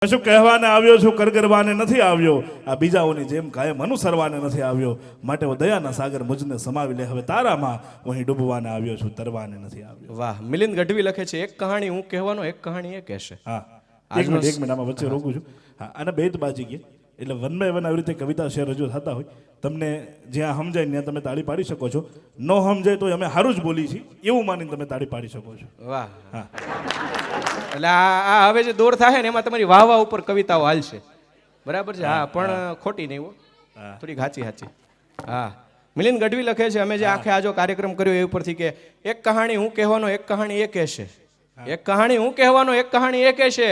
કશું કહેવાને આવ્યો છું, કરગરવાને નથી આવ્યો, આ બીજાઓની જેમ કાયમ અનુસરવાને નથી આવ્યો, માટે ઓ દયાના સાગર મુજને સમાવી લે, હવે તારામાં હું અહીં ડૂબવાને આવ્યો છું, તરવાને નથી આવ્યો. વાહ. મિલિંદ ગઢવી લખે છે, એક કહાણી હું કહેવાનો, એક કહાણી એ કહેશે. હા, એક મિનિટ આમાં વચ્ચે રોકું છું. હા, અને બેત બાજી ગયા એટલે વન બાય વન આવી રીતે કવિતા શેર રજૂ થતા હોય, તમને જ્યાં સમજાય ત્યાં તમે તાળી પાડી શકો છો, ન સમજાય તો અમે સારું જ બોલી છીએ એવું માનીને તમે તાળી પાડી શકો છો. વાહ. હા, એટલે આ હવે જે દોર થાય ને એમાં તમારી વાહ વાહ ઉપર કવિતાઓ હાલશે, બરાબર છે. હા, પણ ખોટી નહીં હો, થોડી સાચી. હા, મિલિંદ ગઢવી લખે છે, અમે જે આખે આજો કાર્યક્રમ કર્યો એ ઉપરથી કે એક કહાણી હું કહેવાનો, એક કહાણી એ કહેશે. એક કહાણી હું કહેવાનો, એક કહાણી એ કહેશે.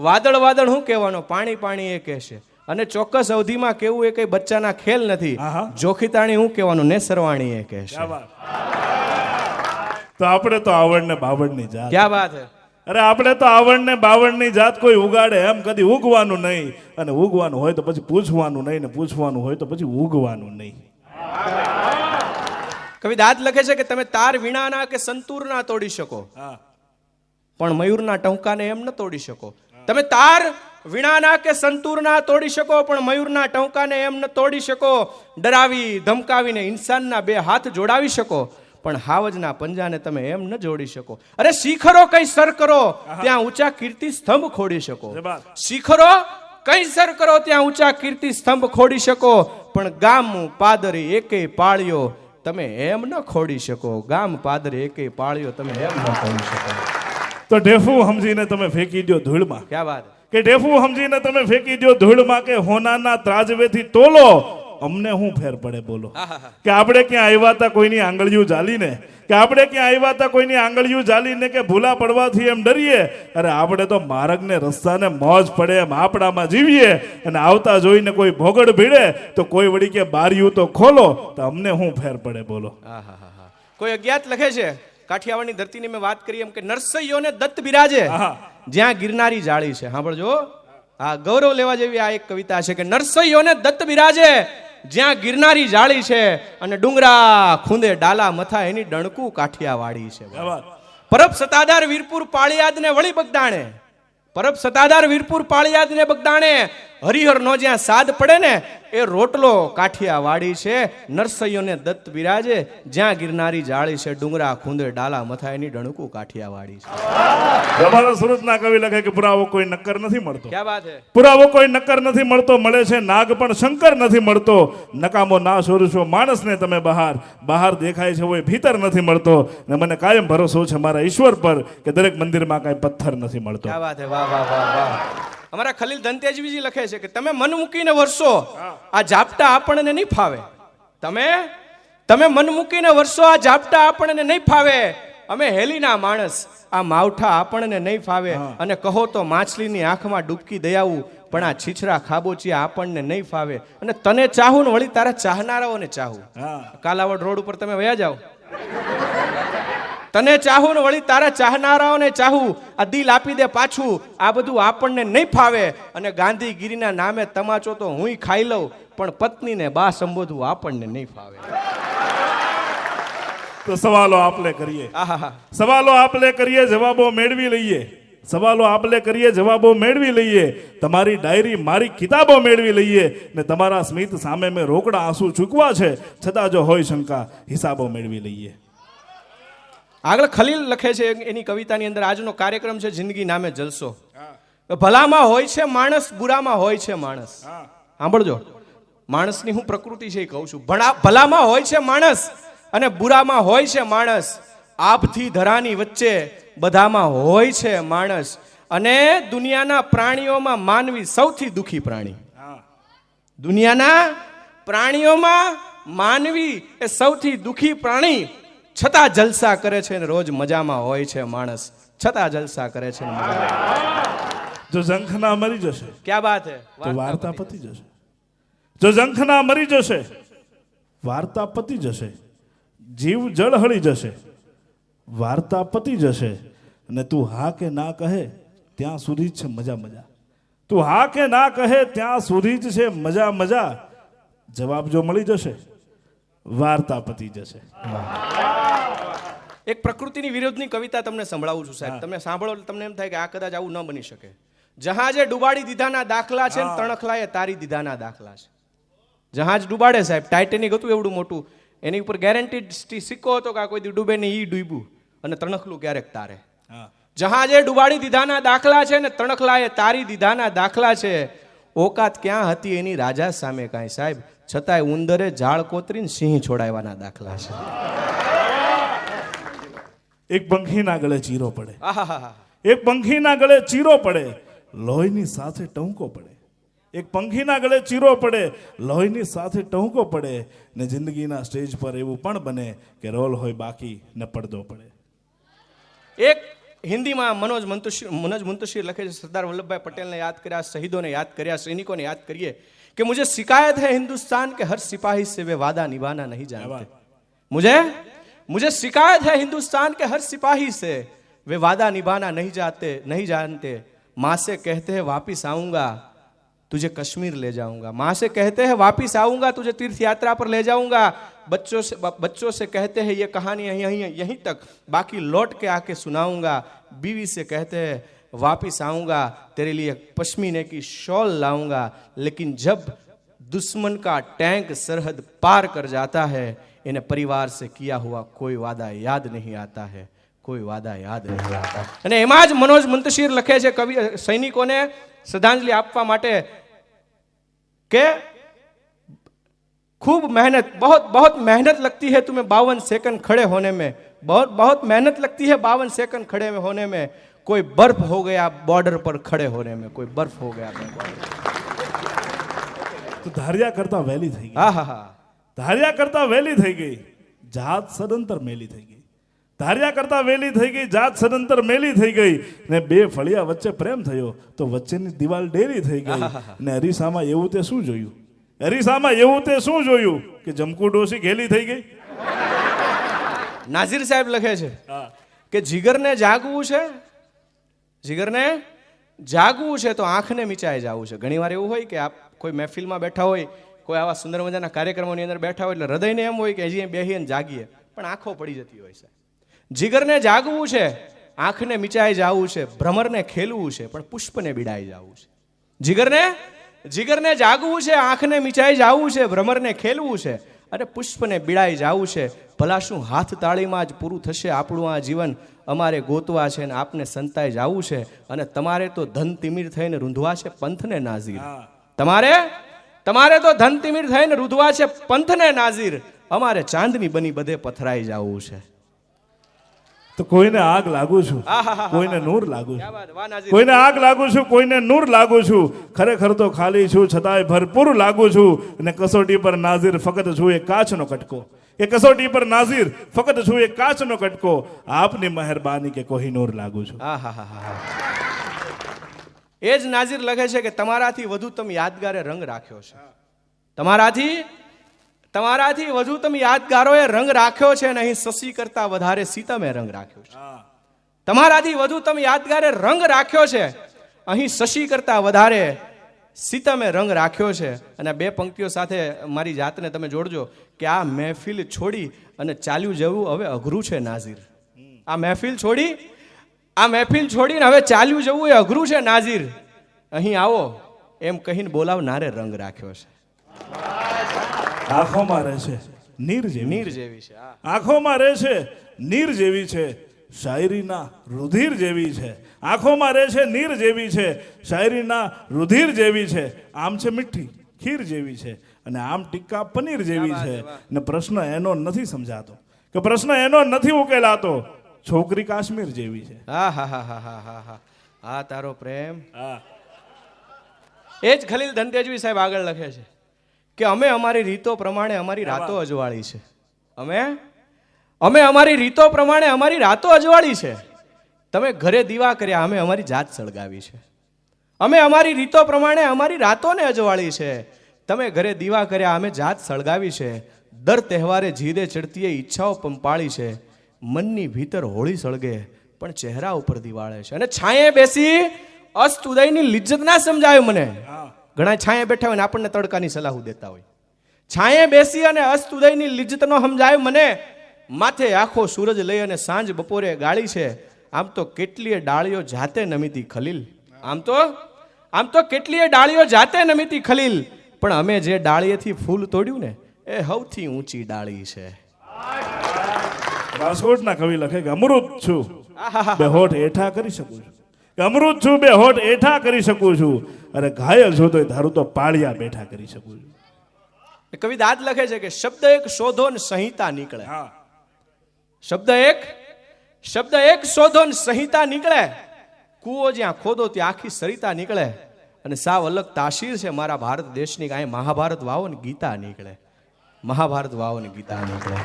વાદળ વાદળ હું કહેવાનો, પાણી પાણી એ કહેશે. અને ચોક્કસ અવધિમાં કેવું એ કઈ બચ્ચાના ખેલ નથી. જોખીતાણી હું કહેવાનું, ને સરવાણી એ કહેશે. તો આપણે તો આવડને બાવળની જાત. ક્યાં વાત હે. અરે આપણે તો આવડને બાવળની જાત કોઈ ઉગાડે એમ કદી ઉગવાનું નહીં, અને ઉગવાનું હોય તો પછી પૂછવાનું નહીં, ને પૂછવાનું હોય તો પછી ઉગવાનું નહીં. કવિ દાદ લખે છે કે તમે તાર વીણાના કે સંતૂરના તોડી શકો, પણ મયુરના ટહુકાને એમ ન તોડી શકો. તમે તાર વીણાના કે સંતૂરના તોડી શકો, પણ મયુરના ટહુકાને એમ ન તોડી શકો. ડરાવી ધમકાવીને ઇન્સાનના બે હાથ જોડાવી શકો, પણ હાવજના પંજાને તમે એમ ન જોડી શકો. અરે શિખરો કઈ સર કરો ત્યાં ઊંચા કીર્તિ સ્તંભ ખોડી શકો. શિખરો કઈ સર કરો ત્યાં ઊંચા કીર્તિ સ્તંભ ખોડી શકો, પણ ગામ પાદરી એકે પાળ્યો તમે એમ ન ખોડી શકો. ગામ પાદરી એકે પાળ્યો તમે એમ ન ખોડી શકો. તો ઢેફું સમજીને તમે ફેંકી દો ધૂળમાં. ક્યાં વાત. કે ઢેફું સમજીને તમે ફેંકી દો ધૂળમાં, કે હોનાના ત્રાજવેથી તોલો, અમને શું ફેર પડે બોલો. કે આપણે ક્યાં આવ્યા હતા કોઈની આંગળીઓ ઝાલીને, કે આપણે ક્યાં આવ્યા હતા કોઈની આંગળીઓ ઝાલીને, કે ભૂલા પડવાથી એમ ડરીએ. અરે આપણે તો માર્ગને રસ્તાને મોજ પડે એમ આપણામાં જીવીએ, અને આવતા જોઈને કોઈ ભોગડ ભીડે તો કોઈ વળી કે બારીયું તો ખોલો, તો અમને શું ફેર પડે બોલો. કોઈ અજ્ઞાત લખે છે, કાઠિયાવાડની ધરતીની મેં વાત કરી એમ કે નરસૈયોને દત્ત બિરાજે જ્યાં ગિરનારી જાળી છે. સાંભળજો, આ ગૌરવ લેવા જેવી આ એક કવિતા છે કે નરસૈયોને દત્ત બિરાજે જ્યાં ગિરનારી જાળી છે, અને ડુંગરા ખૂંદે ડાલા મથા એની ડણકું કાઠિયાવાડી છે. પરબ સતાદાર વીરપુર પાળિયાદને વળી બગદાણે, પરબ સતાદાર વીરપુર પાળિયાદને બગદાણે, હરિહર નો જ્યાં સાદ પડે ને એ રોટલો કાઠિયાવાડી છે. નરસૈયોને દત્ત બિરાજે જ્યાં ગિરનારી જાળી છે, ડુંગરા ખૂંદે ડાલા મથા એની ડણકું કાઠિયાવાડી છે. અમારા સુરતના કવિ લખે કે પુરાવો કોઈ નક્કર નથી મળતો. ક્યાં વાત હે. પુરાવો કોઈ નક્કર નથી મળતો, મળે છે નાગ પણ શંકર નથી મળતો. નકામો ના સોરશો માણસને તમે બહાર, બહાર દેખાય છે હોય ભીતર નથી મળતો. ને મને કાયમ ભરોસો છે મારા ઈશ્વર પર કે દરેક મંદિરમાં કાંઈ પથ્થર નથી મળતો. ક્યાં વાત હે. વાહ વાહ વાહ વાહ. અમારા ખલીલ ધનતેજવીજી લખે છે કે તમે મન મૂકીને વરસો, આ ઝાપટા આપણને નહીં ફાવે. તમે મન મૂકીને વરસો, આ ઝાપટા આપણને નહીં ફાવે. અમે હેલીના માણસ, આ માવઠા આપણને નહીં ફાવે. અને કહો તો માછલીની આંખમાં ડૂબકી દયાવું, પણ આ છીછરા ખાબોચિયા આપણને નહીં ફાવે. અને તને ચાહું ને વળી તારા ચાહનારાઓને ચાહું. કાલાવડ રોડ ઉપર તમે વયા જાઓ, તને ચાહું ને વળી તારા ચાહનારાઓને ચાહું, આ દિલ આપી દે પાછું, આ બધું આપણને નહીં ફાવે. અને ગાંધીગીરીના નામે તમાચો તો હુંય ખાઈ લઉં, પણ પત્નીને બા સંબોધવું આપણને નહીં ફાવે. તો સવાલો આપણે કરીએ, સવાલો આપણે કરીએ, જવાબો મેળવી લઈએ. સવાલો આપણે કરીએ, જવાબો મેળવી લઈએ. તમારી ડાયરી મારી કિતાબો મેળવી લઈએ. ને તમારા સ્મિત સામે મેં રોકડા આંસુ ચૂકવા છે, છતાં જો હોય શંકા હિસાબો મેળવી લઈએ. આગળ ખલીલ લખે છે એની કવિતાની અંદર, આજનો કાર્યક્રમ છે જિંદગી નામે જલસો. ભલામાં હોય છે માણસ, બુરામાં હોય છે માણસ. સાંભળજો, માણસની હું પ્રકૃતિ છે એ કહું છું. ભલામાં હોય છે માણસ અને બુરામાં હોય છે માણસ. આપથી ધરાની વચ્ચે બધામાં હોય છે માણસ. અને દુનિયાના પ્રાણીઓમાં માનવી સૌથી દુઃખી પ્રાણી. દુનિયાના પ્રાણીઓમાં માનવી એ સૌથી દુઃખી પ્રાણી. છતાં જલસા કરે છે ને રોજ મજામાં હોય છે માણસ. છતાં જલસા કરે છે ને જો ઝંખના મરી જશે, ક્યાં વાત હે, તો વાર્તા પતી જશે. જો ઝંખના મરી જશે, વાર્તા પતી જશે. જીવ જળ હળી જશે, વાર્તા પતી જશે. અને તું હા કે ના કહે ત્યાં સુધી જ છે મજા મજા. તું હા કે ના કહે ત્યાં સુધી જ છે મજા મજા. જવાબ જો મળી જશે, વાર્તા પતી જશે. એક પ્રકૃતિની વિરોધની કવિતા તમને સંભળાવું છું સાહેબ. તમે સાંભળો એટલે તમને એમ થાય કે આ કદાચ આવું ન બની શકે. જહાજે ડુબાડી દીધાના દાખલા છે ને તણખલાએ તારી દીધાના દાખલા છે. જહાજ ડૂબાડે સાહેબ, ટાઇટેનિક હતું એવડું મોટું, એની ઉપર ગેરંટીડ સિક્કો હતો કે આ કોઈ દી ડૂબે ને ઈ ડૂબ્યું, અને તણખલું ક્યારેક તારે. જહાજે ડૂબાડી દીધાના દાખલા છે ને તણખલાએ તારી દીધાના દાખલા છે. ઓકાત ક્યાં હતી એની રાજા સામે કાંઈ સાહેબ, છતાંય ઉંદરે ઝાડ કોતરીને સિંહ છોડાવવાના દાખલા છે. એક પંખીના ગળે ચીરો પડે, આહાહા. એક પંખીના ગળે ચીરો પડે, લોહીની સાથે ટહુકો પડે. એક પંખીના ગળે ચીરો પડે, લોહીની સાથે ટહુકો પડે, ને જિંદગીના સ્ટેજ પર એવું પણ બને કે રોલ હોય બાકી ને પડદો પડે. એક હિન્દીમાં મનોજ મુંતશીર લખે છે, સરદાર વલ્લભભાઈ પટેલને યાદ કર્યા, શહીદોને યાદ કર્યા, સૈનિકોને યાદ કરીએ कि मुझे शिकायत है हिंदुस्तान के हर सिपाही से वे वादा निभाना नहीं जानते. मुझे शिकायत है हिंदुस्तान के हर सिपाही से वे वादा निभाना नहीं जानते. माँ से कहते हैं वापिस आऊंगा तुझे कश्मीर ले जाऊंगा. माँ से कहते हैं वापिस आऊंगा तुझे तीर्थ यात्रा पर ले जाऊंगा. बच्चों से कहते हैं ये कहानी यहीं तक, बाकी लौट के आके सुनाऊंगा. बीवी से कहते हैं वापिस आऊंगा तेरे लिए पश्मीने की शॉल लाऊंगा. लेकिन जब दुश्मन का टैंक सरहद पार कर जाता है इन्हें परिवार से किया हुआ कोई वादा याद नहीं आता है, કોઈ વાદા યાદ નહીં આવતા. અને એમાં જ મનોજ મુંતશીર લખે છે કવિ સૈનિકોને શ્રદ્ધાંજલિ આપવા માટે કે खूब मेहनत बहुत मेहनत लगती है तुम्हें 52 सेकंड खड़े होने में, बहुत मेहनत लगती है 52 सेकंड खड़े होने में. कोई बर्फ हो गया बॉर्डर पर खड़े होने में, कोई बर्फ हो गया. તો ધાર્યા કરતા વહેલી થઈ ગઈ. હા હા હા, ધાર્યા કરતા વહેલી થઈ ગઈ, જાત સદંતર મેલી થઈ ગઈ. ધાર્યા કરતા વહેલી થઈ ગઈ, જાત સદંતર મેલી થઈ ગઈ, ને બે ફળિયા વચ્ચે પ્રેમ થયો તો વચ્ચેની દિવાલ ડેરી થઈ ગઈ. ને અરીસામાં એવું તે શું જોયું, અરીસામાં એવું તે શું જોયું કે જમકુ ડોસી ઘેલી થઈ ગઈ. નાઝીર સાહેબ લખે છે કે જીગરને જાગવું છે, જીગરને જાગવું છે તો આંખને મીચાઈ જવું છે. ઘણીવાર એવું હોય કે આપ કોઈ મહેફિલમાં બેઠા હોય, કોઈ આવા સુંદર મજાના કાર્યક્રમોની અંદર બેઠા હોય એટલે હૃદયને એમ હોય કે હજી બેહીએ ને જાગીએ, પણ આંખો પડી જતી હોય છે. જીગરને જાગવું છે, આંખને મીચાઈ જવું છે, ભ્રમરને ખેલવું છે પણ પુષ્પને બિડાઈ જવું છે. જીગરને જાગવું છે, આંખને મીચાઈ જવું છે, ભ્રમરને ખેલવું છે અને પુષ્પને બિડાઈ જવું છે. ભલા શું હાથ તાળીમાં જ પૂરું થશે આપણું આ જીવન, અમારે ગોતવા છે ને આપને સંતાઈ જવું છે. અને તમારે તો ધન તિમિર થઈને રૂંધવા છે પંથને નાઝીર. તમારે તો ધન તિમિર થઈને રૂંધવા છે પંથને નાઝીર. અમારે ચાંદની બની બધે પથરાઈ જવું છે. તો કોઈને આગ લાગુ છું, કોઈને નૂર લાગુ છું, કોઈને આગ લાગુ છું, કોઈને નૂર લાગુ છું. ખરેખર તો ખાલી છું છતાંય ભરપૂર લાગુ છું. અને કસોટી પર નાઝીર ફક્ત છું એ કાચનો કટકો, એ કસોટી પર નાઝીર ફક્ત છું એ કાચનો કટકો. આપની મહેરબાની કે કોઈ નૂર લાગુ છું. એ જ નાઝીર લખે છે કે તમારાથી વધુ તમે યાદગારે રંગ રાખ્યો છે. તમારાથી વધુ તમે યાદગારોએ રંગ રાખ્યો છે, નહીં શશી કરતા વધારે સીતમે રંગ રાખ્યો છે. તમારાથી વધુ તમે યાદગારે રંગ રાખ્યો છે, અહીં શશી કરતા વધારે સીતમે રંગ રાખ્યો છે. અને બે પંક્તિઓ સાથે મારી જાતને તમે જોડજો કે આ મહેફિલ છોડી અને ચાલ્યું જવું હવે અઘરું છે નાઝીર. આ મહેફિલ છોડીને હવે ચાલ્યું જવું એ અઘરું છે નાઝીર. અહીં આવો એમ કહીને બોલાવનારે રંગ રાખ્યો છે. આંખોમાં રહે છે નીર જેવી છે, આંખોમાં રહે છે નીર જેવી છે, શાયરીના રુધિર જેવી છે. આંખોમાં રહે છે નીર જેવી છે, શાયરીના રુધિર જેવી છે. આમ છે મીઠી ખીર જેવી છે અને આમ ટીક્કા પનીર જેવી છે. ને પ્રશ્ન એનો નથી સમજાતો, કે પ્રશ્ન એનો નથી ઉકેલાતો, છોકરી કાશ્મીર જેવી છે. હા તારો પ્રેમ. એ જ ખલીલ ધનતેજવી સાહેબ આગળ લખે છે કે અમે અમારી રીતો પ્રમાણે અમારી રાતો અજવાળી છે. અમે અમારી રીતો પ્રમાણે અમારી રાતો અજવાળી છે. તમે ઘરે દીવા કર્યા, અમે અમારી જાત સળગાવી છે. અમે અમારી રીતો પ્રમાણે અમારી રાતોને અજવાળી છે. તમે ઘરે દીવા કર્યા, અમે જાત સળગાવી છે. દર તહેવારે જીદે ચડતી ઈચ્છાઓ પંપાળી છે. મનની ભીતર હોળી સળગે પણ ચહેરા ઉપર દિવાળે છે. અને છાંયે બેસી અસ્ત ઉદયની લિજ્જત ના સમજાયું મને. ઘણા છાંયે બેઠા હોય ને આપણને તડકાની સલાહ દેતા હોય. છાંયે બેસી અને અસ્ત ઉદયની લિજ્જત નો સમજાયું મને. માથે આખો સૂરજ લઈ અને સાંજ બપોરે ગાળી છે. આમ તો કેટલીય ડાળીઓ જાતે નમીતી ખલીલ. આમ તો કેટલીય ડાળીઓ જાતે નમીતી ખલીલ, પણ અમે જે ડાળીએથી ફૂલ તોડ્યું ને એ સૌથી ઊંચી ડાળી છે. રાજકોટના કવિ લખે કે અમૃત છું બે હોઠ એઠા કરી શકું છું, કે અમૃત છું બે હોઠ એઠા કરી શકું છું, અરે ઘાયલ છું તો ધારું તો પાળિયા બેઠા કરી શકું છું. કવિ દાદ લખે છે કે શબ્દ એક શોધો ને સંહિતા નીકળે. હા, શબ્દ એક શોધો ને સંહિતા નીકળે, કૂવો જ્યાં ખોદો ત્યાં આખી સરિતા નીકળે, અને સાવ અલગ તાસીર છે મારા ભારત દેશની કે અહીંયા મહાભારત વાવો ને ગીતા નીકળે. મહાભારત વાવો ને ગીતા નીકળે.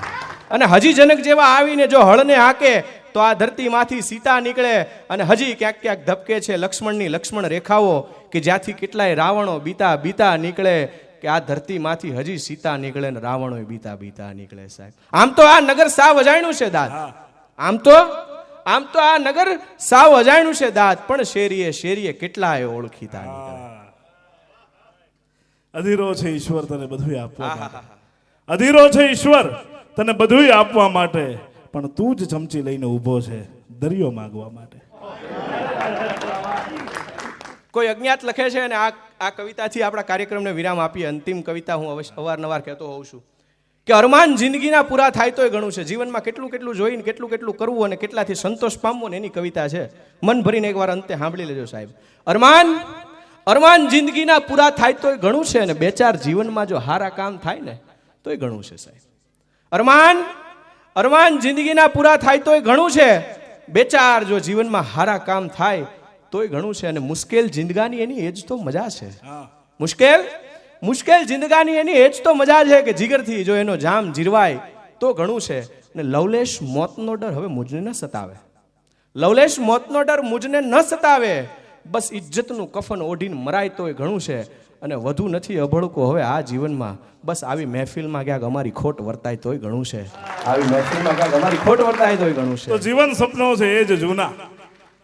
અને હજી જનક જેવા આવીને જો હળને હાકે તો આ ધરતીમાંથી સીતા નીકળે. અને હજી ક્યાંક ક્યાંક ધબકે છે લક્ષ્મણની લક્ષ્મણ રેખાઓ કે જ્યાંથી કેટલાય રાવણો બીતા નીકળે, કે આ ધરતીમાંથી હજી સીતા નીકળે ને રાવણો બીતા નીકળે. સાહેબ આમ તો આ નગર સાવ અજાણ્યું છે દાદ, આમ તો આ નગર સાવ અજાણ્યું છે દાદ, પણ શેરીએ કેટલાય ઓળખીતા નીકળે. અધીરો છે ઈશ્વર તને બધું આપવા માટે, અધીરો છે ઈશ્વર તને બધું આપવા માટે, પણ તું જ ચમચી લઈને ઊભો છે દરિયો માંગવા માટે. કોઈ અજ્ઞાત લખે છે અને આ કવિતાથી આપણા કાર્યક્રમને વિરામ આપીએ. અંતિમ કવિતા હું અવારનવાર કહેતો હોઉં છું કે અરમાન જિંદગીના પૂરા થાય તોય ઘણું છે. જીવનમાં કેટલું જોઈને કેટલું કરવું અને કેટલાથી સંતોષ પામવો ને એની કવિતા છે. મન ભરીને એકવાર અંતે સાંભળી લેજો સાહેબ. અરમાન જિંદગીના પૂરા થાય તોય ઘણું છે, અને બે ચાર જીવનમાં જો હારા કામ થાય ને તોય ઘણું છે સાહેબ. અરમાન જિંદગીના પૂરા થાય તોય ઘણું છે, બે ચાર જો જીવનમાં હારા કામ થાય તોય ઘણું છે. અને મુશ્કેલ જિંદગાની એની એજ તો મજા છે. મુશ્કેલ જિંદગાની એની એજ તો મજા છે કે જીગરથી જો એનો જામ જીરવાય તો ઘણું છે. અને લવલેશ મોતનો ડર હવે મુજને ન સતાવે, લવલેશ મોતનો ડર મુજને ન સતાવે, બસ ઇજ્જતનું કફન ઓઢીને મરાય તોય ઘણું છે. અને વધુ નથી અભડકો હવે આ જીવનમાં, બસ આવી મહેફિલમાં ક્યાંક અમારી ખોટ વર્તાય તોય ઘણું છે. આવી મહેફિલમાં ક્યાંક અમારી ખોટ વર્તાય તોય ઘણું છે. તો જીવન સપનો છે એ જ જૂના,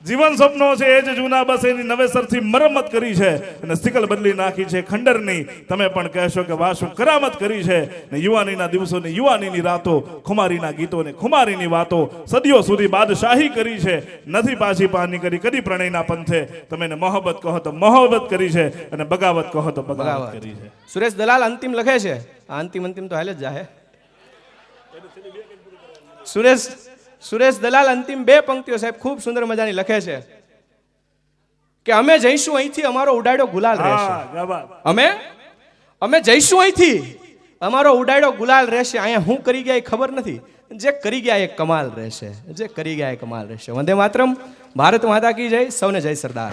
જીવન સપનો છે એ જ જૂના, બસ એની નવેસરથી મરમ્મત કરી છે અને સિકલ બદલી નાખી છે ખંડરની. તમે પણ કહેશો કે વાહ શું કરામત કરી છે. ને યુવાનીના દિવસોને યુવાનીની રાતો, ખુમારીના ગીતોને ખુમારીની વાતો, સદીઓ સુધી બાદશાહી કરી છે, નથી પાછી પાની કરી કદી પ્રણયના પંથે. તમે એને મોહબ્બત કહો તો મોહબ્બત કરી છે, અને બગાવત કહો તો બગાવત કરી છે. સુરેશ દલાલ અંતિમ લખે છે, આ અંતિમ તો હાલે જ જાહે. સુરેશ દલાલ અંતિમ બે પંક્તિઓ સાહેબ ખૂબ સુંદર મજાની લખે છે કે અમે જઈશું અહીંથી અમારો ઉડાડ્યો ગુલાલ રહેશે. અમે જઈશું અહીંથી અમારો ઉડાડ્યો ગુલાલ રહેશે. અહીંયા હું કરી ગયા એ ખબર નથી, જે કરી ગયા એ કમાલ રહેશે, જે કરી ગયા એ કમાલ રહેશે. વંદે માતરમ. ભારત માતા કી જય. સૌને જય સરદાર.